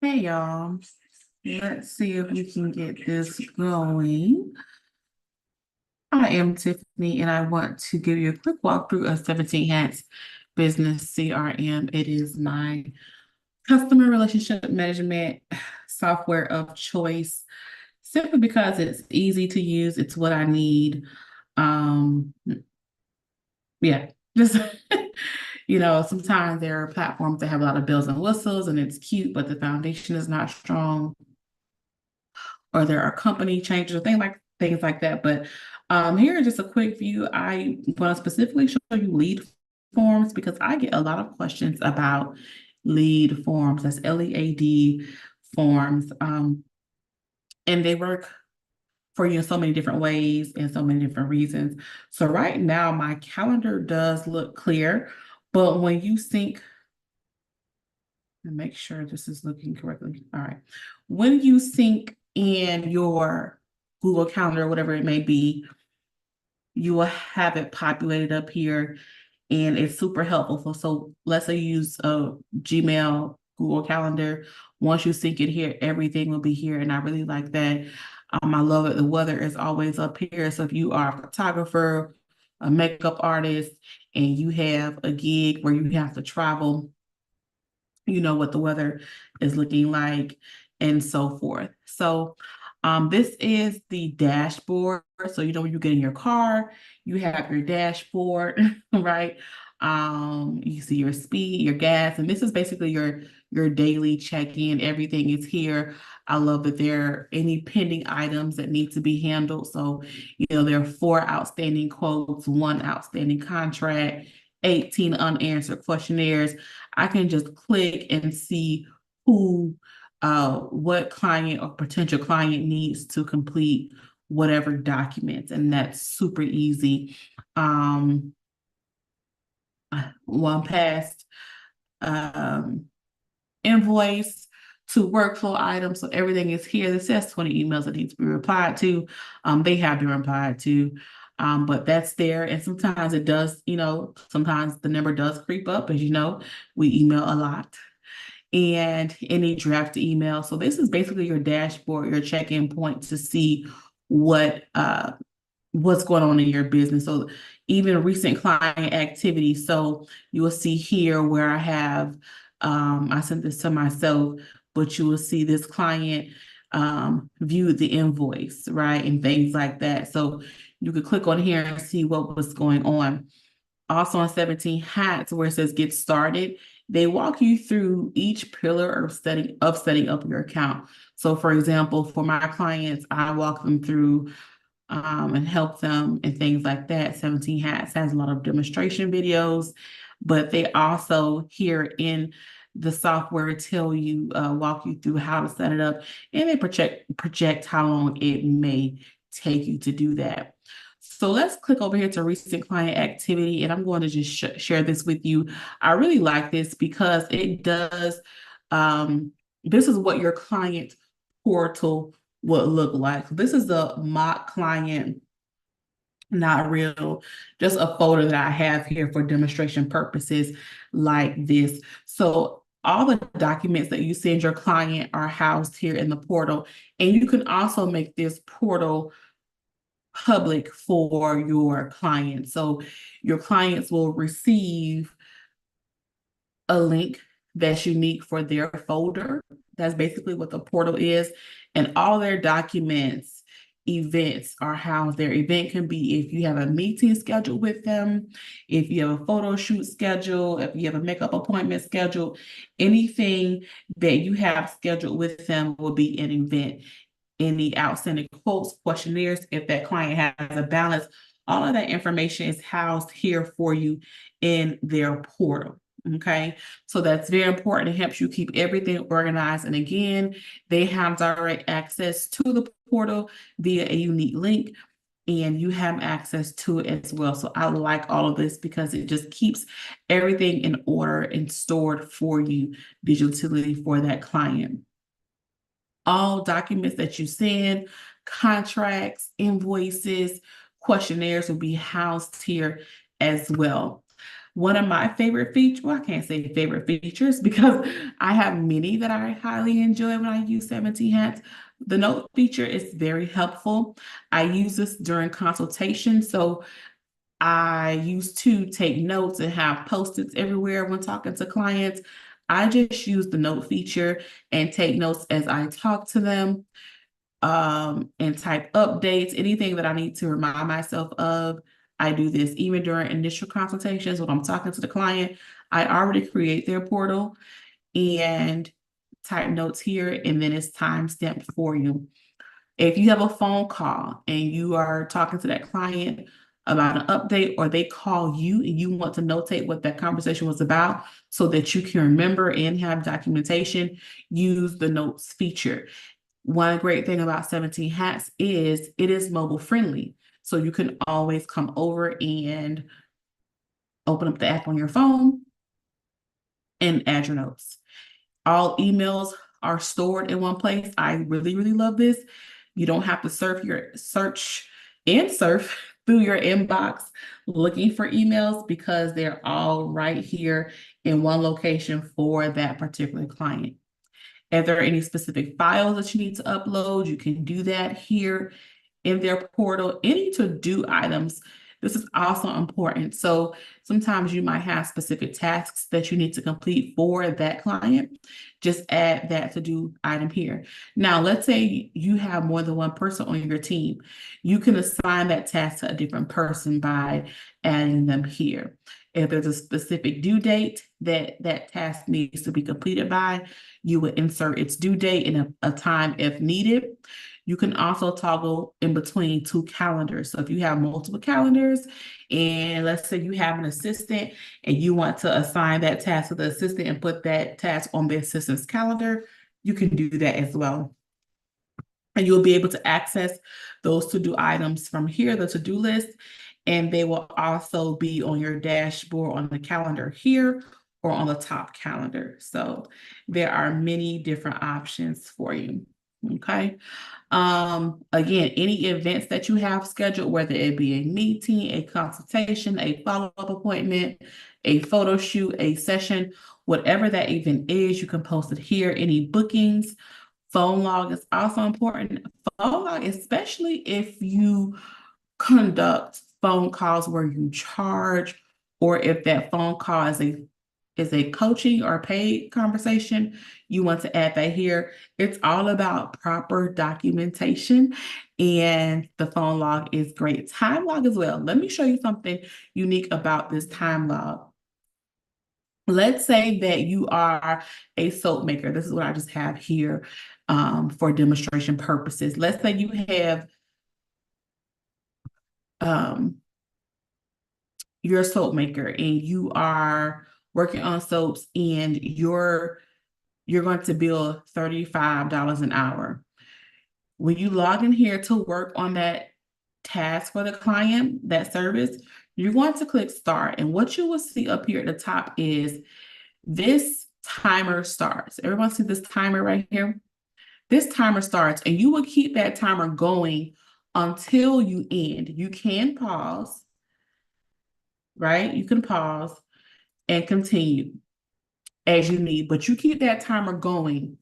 Hey y'all, let's see if we can get this going. I am Tiffany and I want to give you a quick walkthrough of 17 Hats Business CRM. It is my customer relationship management software of choice simply because it's easy to use. It's what I need. Um, yeah, just sometimes there are platforms that have a lot of bells and whistles and it's cute, but the foundation is not strong. Or there are company changes or things like that. But here is just a quick view. I want to specifically show you lead forms because I get a lot of questions about lead forms. That's LEAD forms. And they work for you in so many different ways and so many different reasons. So right now my calendar does look clear, but when you sync, and make sure this is looking correctly. All right. When you sync in your Google Calendar, whatever it may be, you will have it populated up here and it's super helpful. So let's say you use a Gmail, Google Calendar. Once you sync it here, everything will be here. And I really like that. I love it. The weather is always up here. So if you are a photographer, a makeup artist, and you have a gig where you have to travel, you know what the weather is looking like, and so forth. So this is the dashboard. So when you get in your car, you have your dashboard, right? You see your speed, your gas, and this is basically your daily check-in. Everything is here. I love that there are any pending items that need to be handled. So, there are 4 outstanding quotes, 1 outstanding contract, 18 unanswered questionnaires. I can just click and see what client or potential client needs to complete whatever documents, and that's super easy. One past invoice to workflow items, so everything is here. This says 20 emails that need to be replied to. They have been replied to. But that's there. And sometimes it does, sometimes the number does creep up. As you know, we email a lot and any draft email. So this is basically your dashboard, your check-in point to see what's going on in your business. So even recent client activity. So you will see here where I have, I sent this to myself, but you will see this client viewed the invoice, right? And things like that. So you could click on here and see what was going on. Also on 17 Hats, where it says get started, they walk you through each pillar of setting up your account. So for example, for my clients, I walk them through and help them and things like that. 17 Hats has a lot of demonstration videos, but they also here in the software tell you, walk you through how to set it up, and they project how long it may take you to do that. So let's click over here to recent client activity, and I'm going to just share this with you. I really like this because it does, this is what your client portal would look like. This is the mock client, not real, just a folder that I have here for demonstration purposes like this. So all the documents that you send your client are housed here in the portal, and you can also make this portal public for your clients. So your clients will receive a link that's unique for their folder. That's basically what the portal is. And all their documents, events are housed there. Event can be if you have a meeting scheduled with them, if you have a photo shoot scheduled, if you have a makeup appointment scheduled, anything that you have scheduled with them will be an event. Any outstanding quotes, questionnaires, if that client has a balance, all of that information is housed here for you in their portal. Okay, so that's very important. It helps you keep everything organized. And again, they have direct access to the portal via a unique link, and you have access to it as well. So I like all of this because it just keeps everything in order and stored for you digitally for that client. All documents that you send, contracts, invoices, questionnaires will be housed here as well. One of my favorite features, well, I can't say favorite features because I have many that I highly enjoy when I use 17 Hats. The note feature is very helpful. I use this during consultation. So I used to take notes and have Post-its everywhere when talking to clients. I just use the note feature and take notes as I talk to them, and type updates, anything that I need to remind myself of. I do this even during initial consultations when I'm talking to the client. I already create their portal and type notes here, and then it's time stamped for you. If you have a phone call and you are talking to that client about an update, or they call you and you want to notate what that conversation was about so that you can remember and have documentation, use the notes feature. One great thing about 17 Hats is it is mobile friendly. So you can always come over and open up the app on your phone and add your notes. All emails are stored in one place. I really, really love this. You don't have to search through your inbox looking for emails because they're all right here in one location for that particular client. If there are any specific files that you need to upload, you can do that here in their portal. Any to-do items, this is also important. So sometimes you might have specific tasks that you need to complete for that client. Just add that to-do item here. Now, let's say you have more than one person on your team. You can assign that task to a different person by adding them here. If there's a specific due date that that task needs to be completed by, you would insert its due date and a time if needed. You can also toggle in between two calendars. So if you have multiple calendars, and let's say you have an assistant and you want to assign that task to the assistant and put that task on the assistant's calendar, you can do that as well. And you'll be able to access those to-do items from here, the to-do list, and they will also be on your dashboard on the calendar here or on the top calendar. So there are many different options for you. Okay. Again, any events that you have scheduled, whether it be a meeting, a consultation, a follow-up appointment, a photo shoot, a session, whatever that event is, you can post it here. Any bookings, phone log is also important. Phone log, especially if you conduct phone calls where you charge, or if that phone call is a coaching or paid conversation, you want to add that here. It's all about proper documentation, and the phone log is great. Time log as well. Let me show you something unique about this time log. Let's say that you are a soap maker. This is what I just have here for demonstration purposes. Let's say you have you're a soap maker and you are working on soaps, and you're going to bill $35 an hour. When you log in here to work on that task for the client, that service, you're going to click start. And what you will see up here at the top is this timer starts. Everyone see this timer right here? This timer starts, and you will keep that timer going until you end. You can pause, right? You can pause and continue as you need, but you keep that timer going.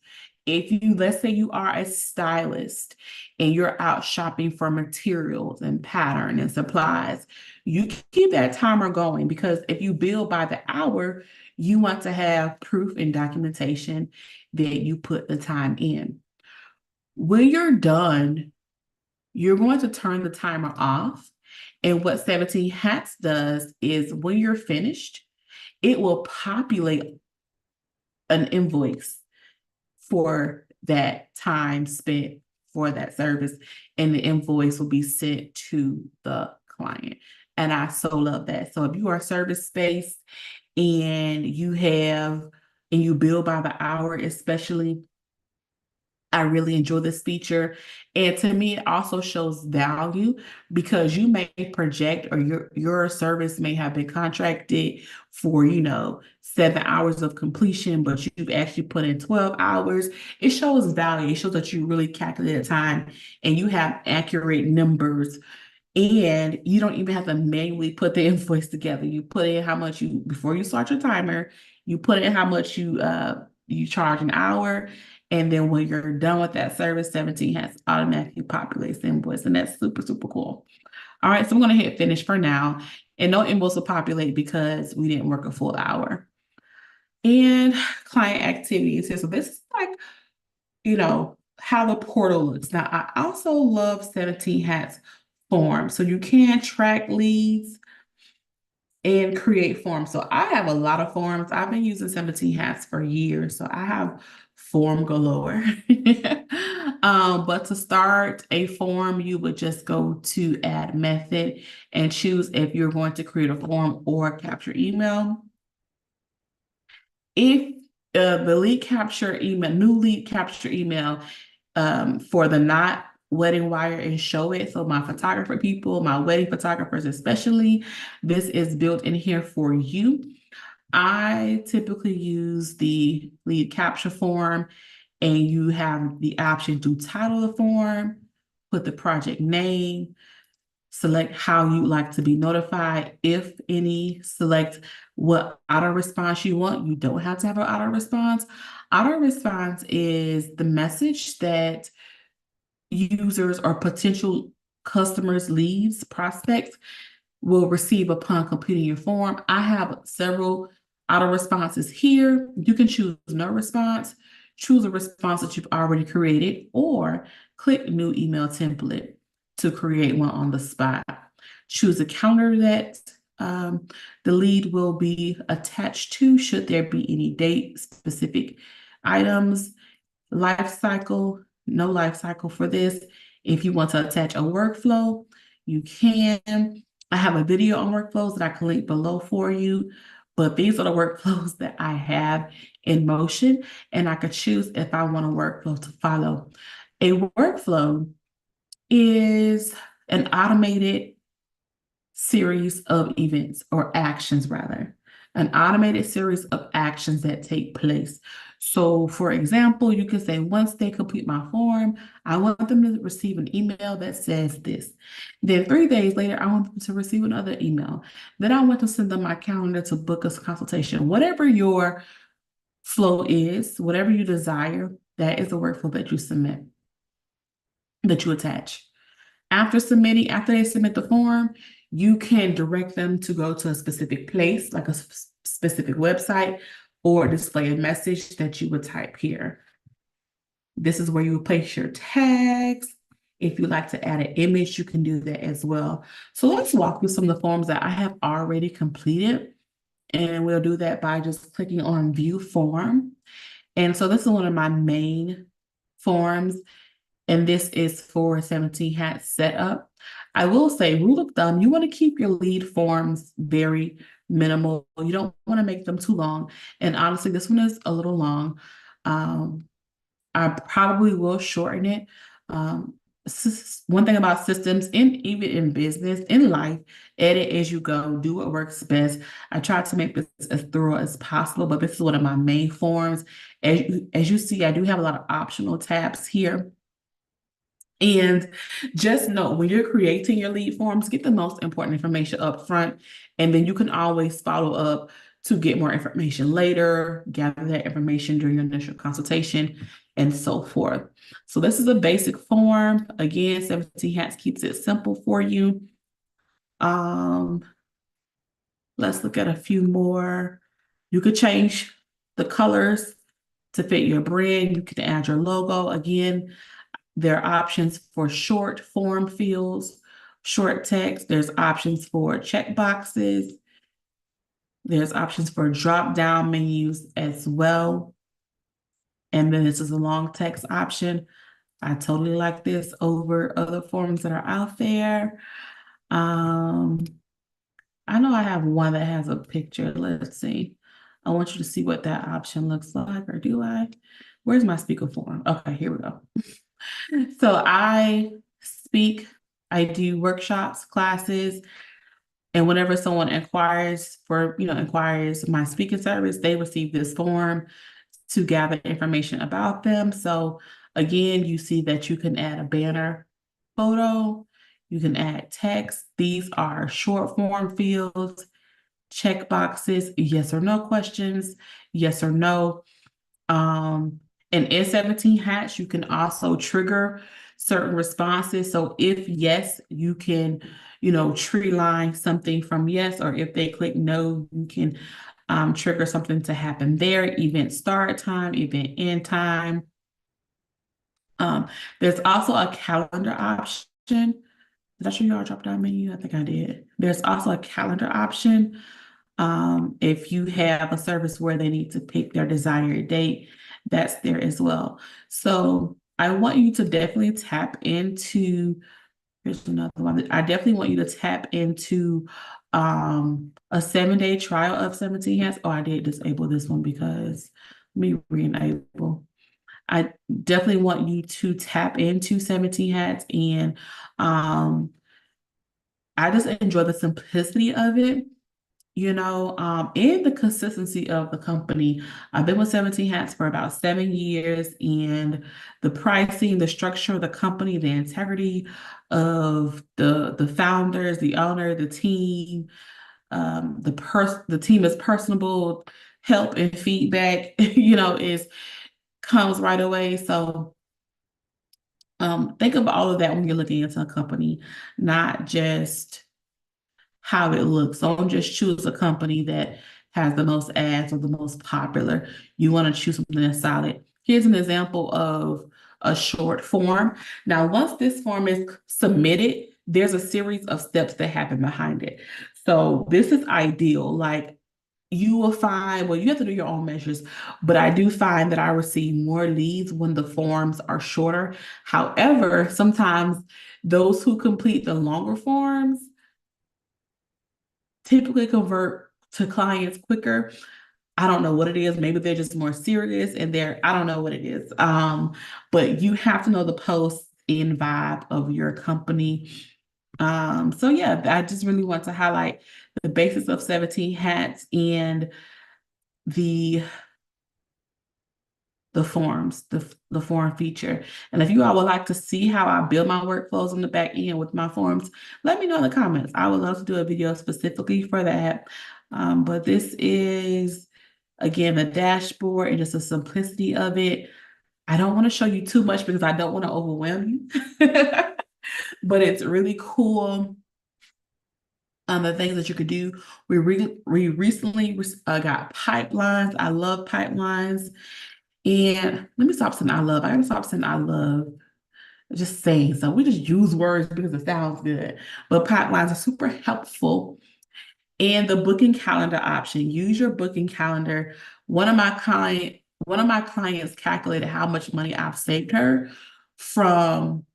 If you, let's say you are a stylist and you're out shopping for materials and pattern and supplies, you keep that timer going, because if you bill by the hour, you want to have proof and documentation that you put the time in. When you're done, you're going to turn the timer off. And what 17 Hats does is when you're finished, it will populate an invoice for that time spent for that service, and the invoice will be sent to the client. And I so love that. So if you are service-based and you bill by the hour, especially, I really enjoy this feature. And to me, it also shows value, because you may project, or your service may have been contracted for, 7 hours of completion, but you've actually put in 12 hours. It shows value. It shows that you really calculated time and you have accurate numbers And you don't even have to manually put the invoice together. You put in how much you, before you start your timer, you put in how much you charge an hour. And then when you're done with that service, 17 has automatically populates the invoice. And that's super, super cool. All right, so I'm going to hit finish for now. And no invoice will populate because we didn't work a full hour. And client activities here. So this is like, how the portal looks. Now, I also love 17 Hats forms. So you can track leads and create forms. So I have a lot of forms. I've been using 17 Hats for years. So I have form galore. But to start a form, you would just go to add method and choose if you're going to create a form or capture email. If the lead capture email, new lead capture email for the Knot Wedding Wire and Showit. So my photographer people, my wedding photographers especially, this is built in here for you. I typically use the lead capture form, and you have the option to title the form, put the project name, select how you like to be notified, if any, select what auto response you want. You don't have to have an auto response. Auto response is the message that users or potential customers, leads, prospects will receive upon completing your form. I have several auto responses here. You can choose no response, choose a response that you've already created, or click new email template to create one on the spot. Choose a calendar that the lead will be attached to, should there be any date specific items. Life cycle, no life cycle for this. If you want to attach a workflow, you can. I have a video on workflows that I can link below for you, but these are the workflows that I have in motion, and I could choose if I want a workflow to follow. A workflow is an automated series of events, or actions rather, an automated series of actions that take place. So for example, you can say, once they complete my form, I want them to receive an email that says this. Then 3 days later, I want them to receive another email. Then I want to send them my calendar to book a consultation. Whatever your flow is, whatever you desire, that is the workflow that you submit, that you attach. After they submit the form, you can direct them to go to a specific place, like a specific website, or display a message that you would type here. This is where you would place your tags. If you like to add an image, you can do that as well. So let's walk through some of the forms that I have already completed. And we'll do that by just clicking on View Form. And so this is one of my main forms, and this is for 17 Hats setup. I will say, rule of thumb, you want to keep your lead forms very minimal. You don't want to make them too long. And honestly, this one is a little long. I probably will shorten it. One thing about systems, and even in business, in life, edit as you go, do what works best. I try to make this as thorough as possible, but this is one of my main forms. As you see, I do have a lot of optional tabs here. And just know, when you're creating your lead forms, get the most important information up front, and then you can always follow up to get more information later, gather that information during the initial consultation, and so forth. So this is a basic form. Again, 17 Hats keeps it simple for you. Let's look at a few more. You could change the colors to fit your brand. You can add your logo. Again, there are options for short form fields, short text. There's options for check boxes. There's options for drop-down menus as well. And then this is a long text option. I totally like this over other forms that are out there. I know I have one that has a picture. Let's see. I want you to see what that option looks like, or do I? Where's my speaker form? Okay, here we go. So I speak, I do workshops, classes, and whenever someone inquires my speaking service, they receive this form to gather information about them. So again, you see that you can add a banner photo, You can add text. These are short form fields, check boxes, yes or no questions, yes or no. In S17 Hats, you can also trigger certain responses. So if yes, you can, tree line something from yes, or if they click no, you can trigger something to happen there. Event start time, event end time. There's also a calendar option. Did I show you our drop-down menu? I think I did. There's also a calendar option. If you have a service where they need to pick their desired date, that's there as well. So I want you to definitely tap into, here's another one. I definitely want you to tap into a 7-day trial of 17 Hats. Oh, I did disable this one because let me re-enable. I definitely want you to tap into 17 Hats, and I just enjoy the simplicity of it, and the consistency of the company. I've been with 17 Hats for about 7 years, and the pricing, the structure of the company, the integrity of the founders, the owner, the team, the team is personable, help and feedback, is comes right away. So think of all of that when you're looking into a company, not just how it looks. Don't just choose a company that has the most ads or the most popular. You want to choose something that's solid. Here's an example of a short form. Now, once this form is submitted, there's a series of steps that happen behind it. So this is ideal. Like, you will find, well, you have to do your own measures, but I do find that I receive more leads when the forms are shorter. However, sometimes those who complete the longer forms typically convert to clients quicker. I don't know what it is. Maybe they're just more serious and I don't know what it is. But you have to know the post and vibe of your company. So yeah, I just really want to highlight the basics of 17 Hats and the forms, the form feature. And if you all would like to see how I build my workflows on the back end with my forms, let me know in the comments. I would love to do a video specifically for that. But this is, again, the dashboard and just the simplicity of it. I don't want to show you too much because I don't want to overwhelm you, but it's really cool. The things that you could do. We recently got pipelines. I love pipelines. And let me stop saying I love. I gotta stop saying I love. Just saying. So we just use words because it sounds good. But pipelines are super helpful. And the booking calendar option. Use your booking calendar. One of my clients calculated how much money I've saved her from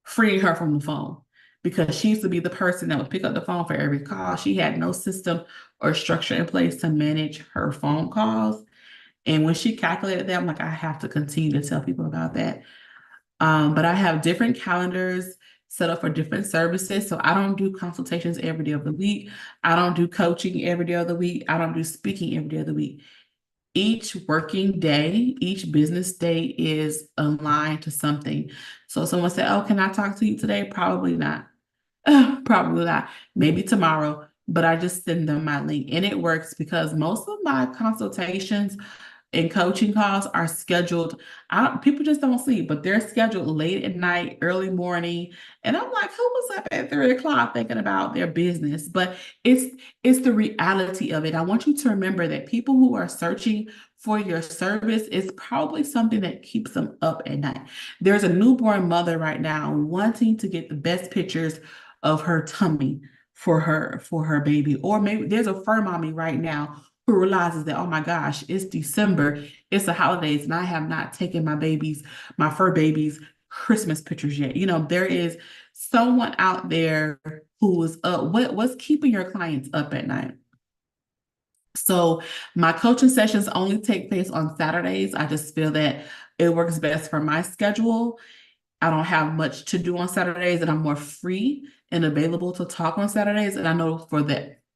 freeing her from the phone, because she used to be the person that would pick up the phone for every call. She had no system or structure in place to manage her phone calls. And when she calculated that, I'm like, I have to continue to tell people about that. But I have different calendars set up for different services. So I don't do consultations every day of the week. I don't do coaching every day of the week. I don't do speaking every day of the week. Each working day, each business day is aligned to something. So someone said, oh, can I talk to you today? Probably not. Probably not. Maybe tomorrow, but I just send them my link, and it works because most of my consultations and coaching calls are scheduled. People just don't see, but they're scheduled late at night, early morning. And I'm like, who was up at 3 o'clock thinking about their business? But it's the reality of it. I want you to remember that people who are searching for your service is probably something that keeps them up at night. There's a newborn mother right now wanting to get the best pictures of her tummy for her baby. Or maybe there's a fur mommy right now who realizes that, oh my gosh, it's December, it's the holidays, and I have not taken my fur babies' Christmas pictures yet. There is someone out there who is up. What's keeping your clients up at night? So my coaching sessions only take place on Saturdays. I just feel that it works best for my schedule. I don't have much to do on Saturdays, and I'm more free and available to talk on Saturdays. And I know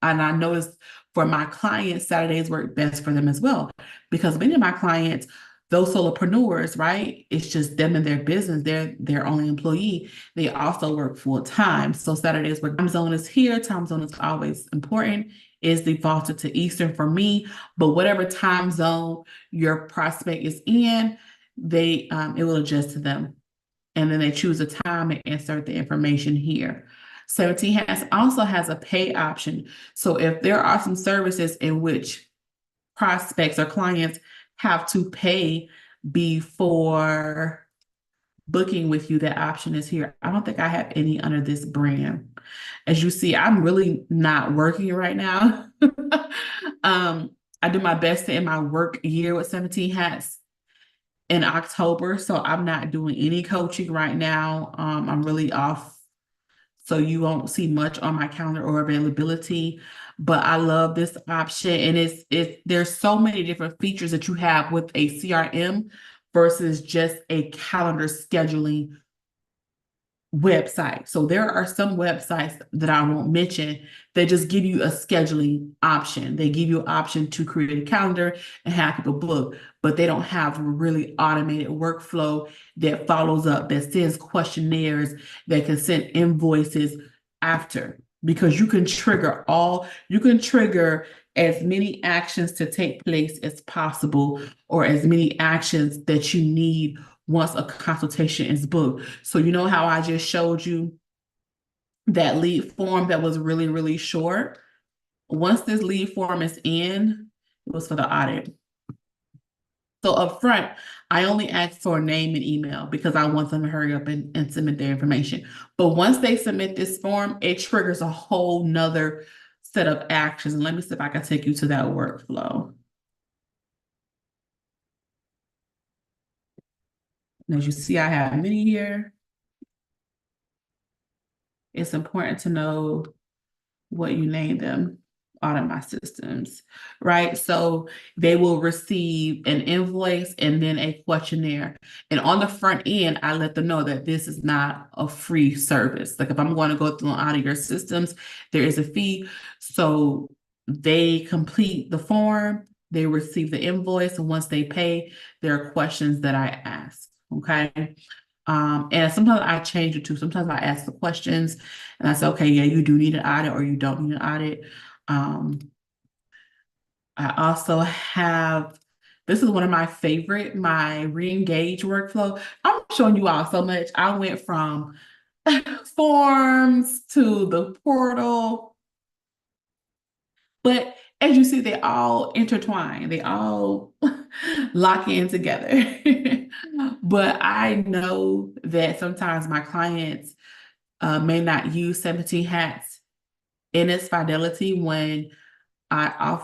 I noticed for my clients, Saturdays work best for them as well, because many of my clients, those solopreneurs, right? It's just them and their business. They're their only employee. They also work full time. So Saturdays where time zone is here, time zone is always important, is defaulted to Eastern for me. But whatever time zone your prospect is in, they it will adjust to them. And then they choose a time and insert the information here. 17 has also has a pay option. So if there are some services in which prospects or clients have to pay before booking with you, that option is here. I don't think I have any under this brand. As you see, I'm really not working right now. I do my best to end my work year with 17 Hats in October, so I'm not doing any coaching right now. I'm really off, so you won't see much on my calendar or availability. But I love this option, and there's so many different features that you have with a CRM versus just a calendar scheduling website. So there are some websites that I won't mention that just give you a scheduling option. They give you an option to create a calendar and have people book, but they don't have a really automated workflow that follows up, that sends questionnaires, that can send invoices after. Because you can trigger as many actions to take place as possible, or as many actions that you need once a consultation is booked. So you know how I just showed you that lead form that was really, really short? Once this lead form is in, it was for the audit. So up front, I only ask for a name and email because I want them to hurry up and submit their information. But once they submit this form, it triggers a whole nother set of actions. And let me see if I can take you to that workflow. And as you see, I have many here. It's important to know what you name them, audit my systems, right? So they will receive an invoice and then a questionnaire. And on the front end, I let them know that this is not a free service. Like if I'm going to go through and audit your systems, there is a fee. So they complete the form, they receive the invoice, and once they pay, there are questions that I ask, okay? And sometimes I change it too. Sometimes I ask the questions and I say, okay, yeah, you do need an audit or you don't need an audit. I also have, this is one of my favorite, my re-engage workflow. I'm showing you all so much. I went from forms to the portal, but as you see, they all intertwine. They all lock in together. But I know that sometimes my clients may not use 17 Hats in its fidelity when I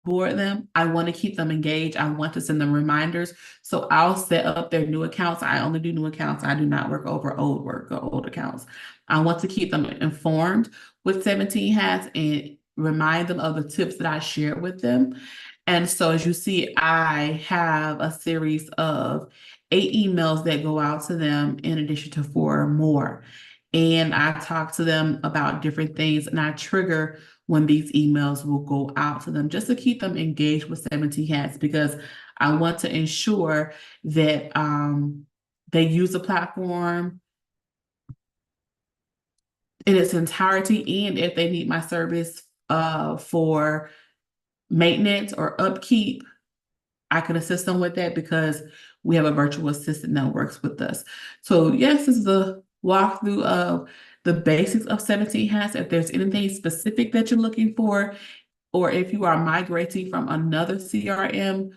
offboard them. I want to keep them engaged. I want to send them reminders. So I'll set up their new accounts. I only do new accounts. I do not work over old accounts. I want to keep them informed with 17 Hats and remind them of the tips that I shared with them. And so as you see, I have a series of 8 emails that go out to them in addition to 4 more. And I talk to them about different things, and I trigger when these emails will go out to them just to keep them engaged with 17 Hats, because I want to ensure that they use the platform in its entirety. And if they need my service for maintenance or upkeep, I can assist them with that because we have a virtual assistant that works with us. So yes, this is a walkthrough of the basics of 17 Hats. If there's anything specific that you're looking for, or if you are migrating from another CRM,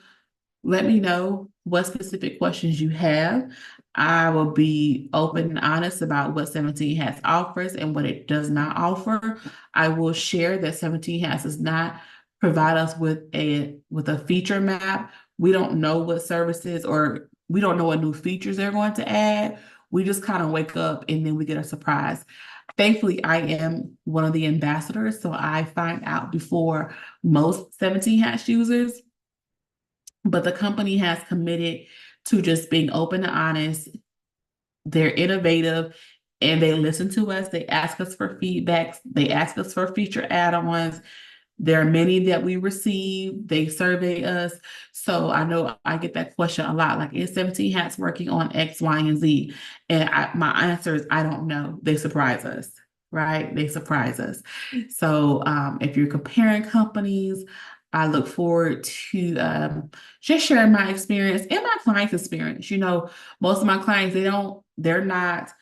let me know what specific questions you have. I will be open and honest about what 17 Hats offers and what it does not offer. I will share that 17 Hats does not provide us with a feature map. We don't know what services, or we don't know what new features they're going to add. We just kind of wake up and then we get a surprise. Thankfully, I am one of the ambassadors, so I find out before most 17 Hats users. But the company has committed to just being open and honest. They're innovative and they listen to us. They ask us for feedbacks. They ask us for feature add-ons. There are many that we receive, they survey us. So I know I get that question a lot, like, is 17 Hats working on X, Y, and Z? And my answer is, I don't know. They surprise us, right? They surprise us. So if you're comparing companies, I look forward to just sharing my experience and my clients' experience. Most of my clients, they're not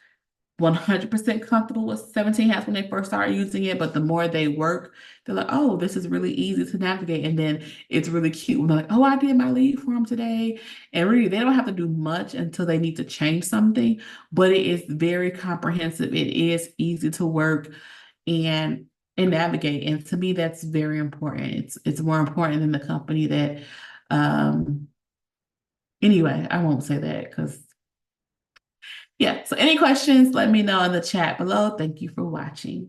100% comfortable with 17 Hats when they first start using it, but the more they work, they're like, oh, this is really easy to navigate. And then it's really cute when they're like, oh, I did my lead form today. And really, they don't have to do much until they need to change something, but it is very comprehensive. It is easy to work and navigate. And to me, that's very important. It's more important than the company that anyway, I won't say that because yeah. So any questions, let me know in the chat below. Thank you for watching.